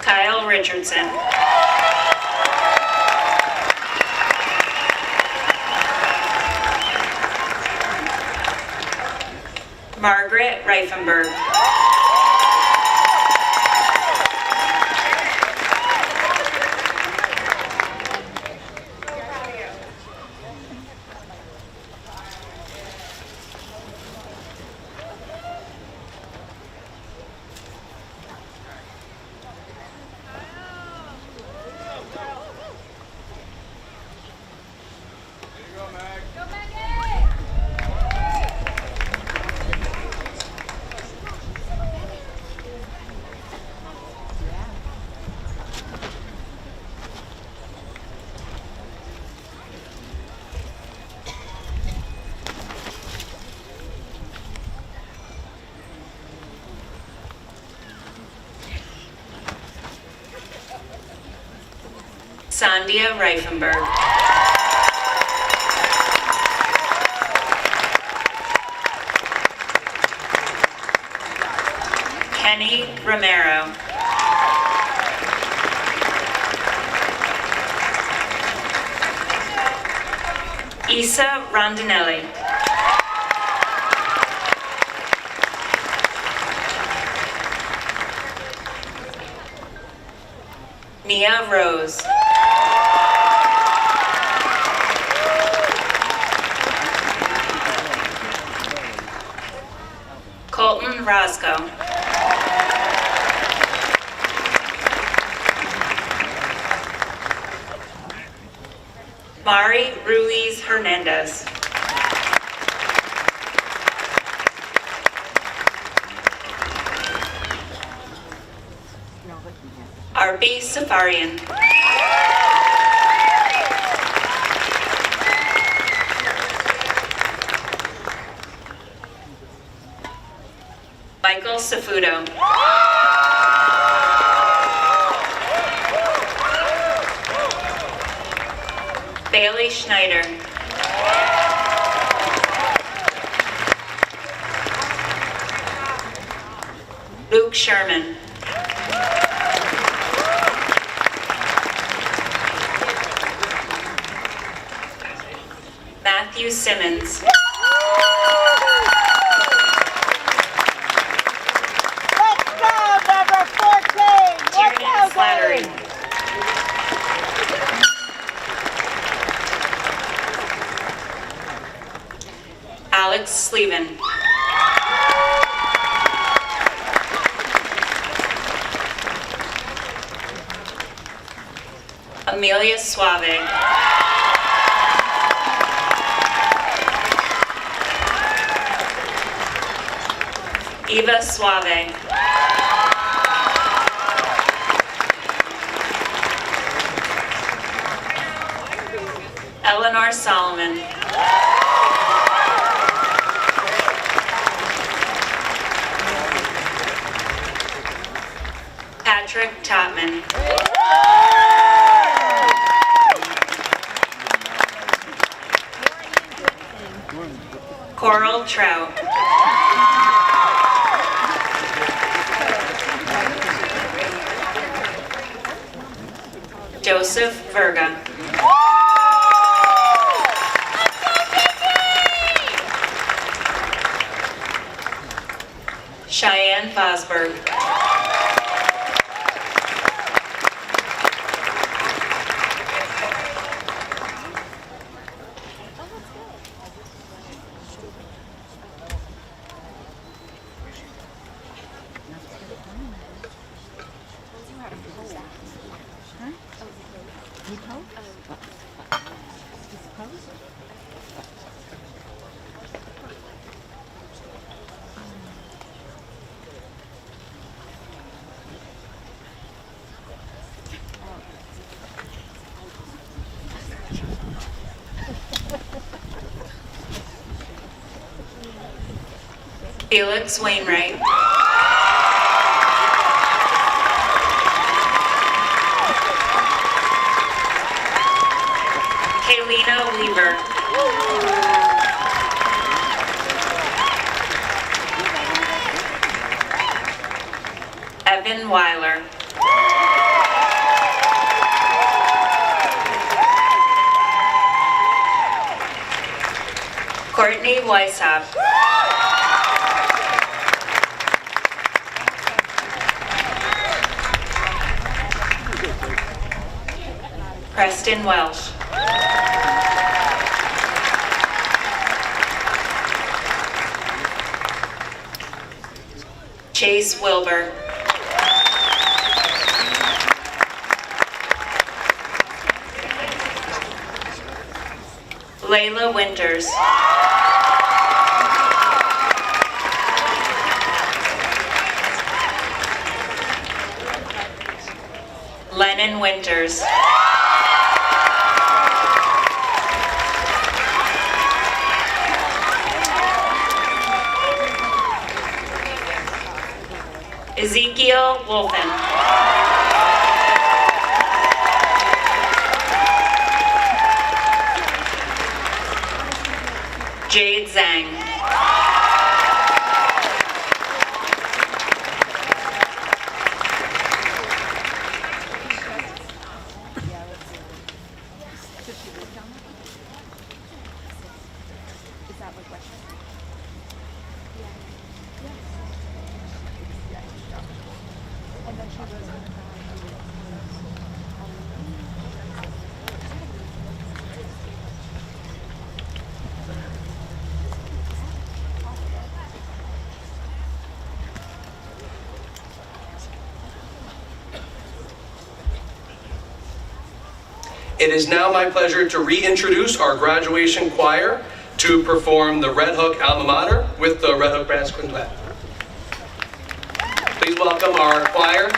Kyle Richardson. Margaret Reifenberg. Sandia Reifenberg. Kenny Romero. Isa Rondinelli. Nia Rose. Colton Roscoe. Mari Ruiz Hernandez. Arbi Safarian. Michael Safuto. Bailey Schneider. Luke Sherman. Matthew Simmons. Let's go, number 14. Tiernan Slattery. Alex Sleven. Amelia Suave. Eva Suave. Eleanor Solomon. Patrick Topman. Coral Trout. Joseph Verga. Cheyenne Fosberg. Felix Wainwright. Kaylina Weaver. Evan Weiler. Courtney Weishaupt. Preston Welsh. Chase Wilbur. Layla Winters. Lennon Winters. Ezekiel Wolfen. Jade Zhang. It is now my pleasure to reintroduce our graduation choir to perform the Red Hook Alma Mater with the Red Hook Brass Quintet. Please welcome our choir.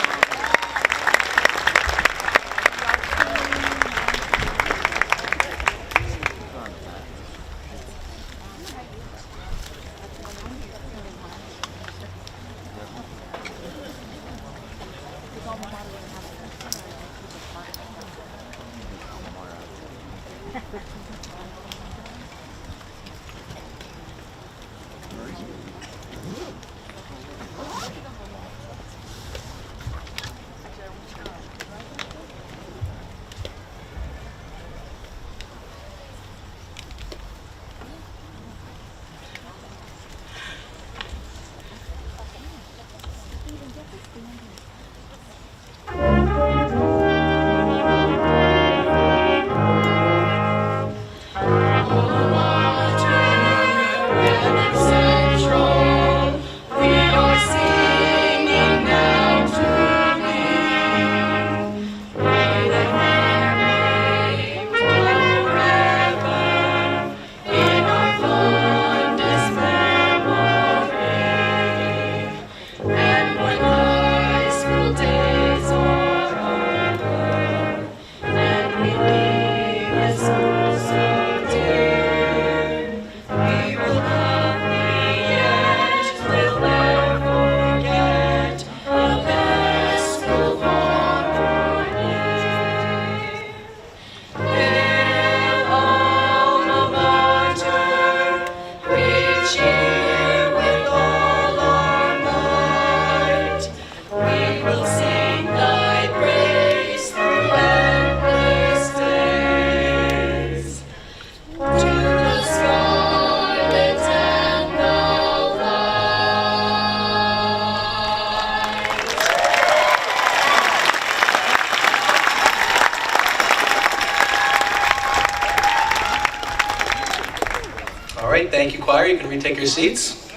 Thank you, choir. You can retake your seats.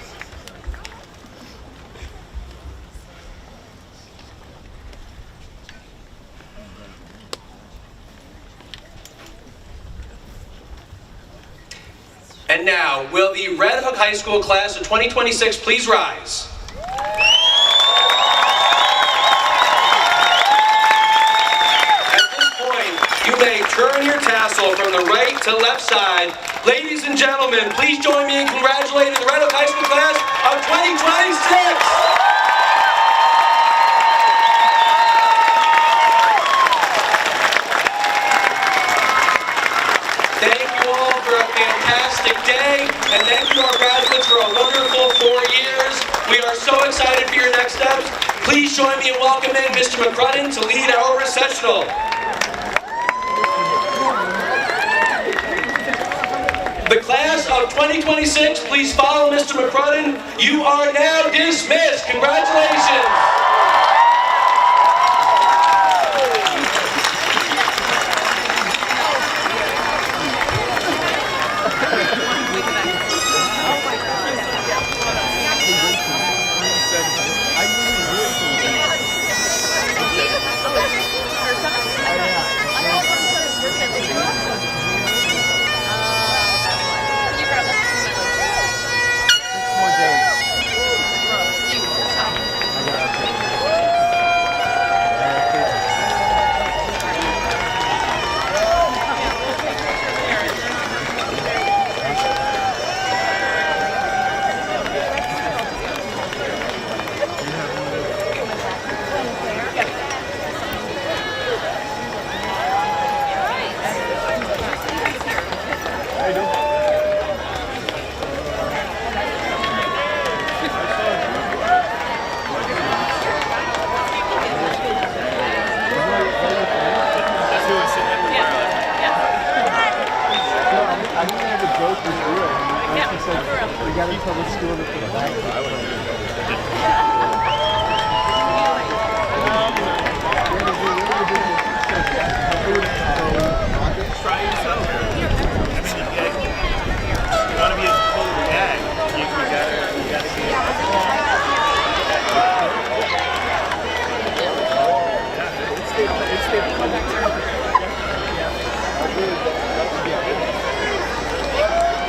And now, will the Red Hook High School class of 2026 please rise? At this point, you may turn your tassel from the right to left side. Ladies and gentlemen, please join me in congratulating the Red Hook High School class of 2026. Day, and thank you to our graduates for a wonderful 4 years. We are so excited for your next steps. Please join me in welcoming Mr. McCrudden to lead our recessional. The class of 2026, please follow Mr. McCrudden. You are now dismissed. Congratulations.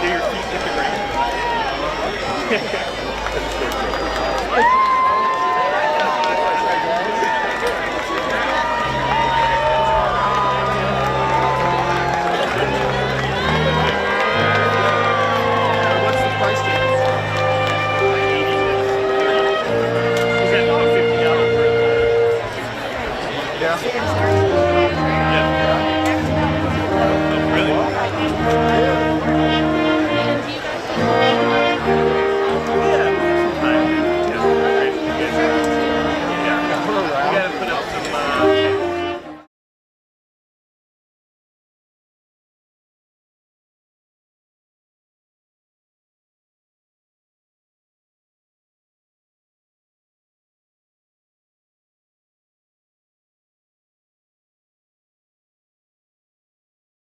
Do your feet hit the ground.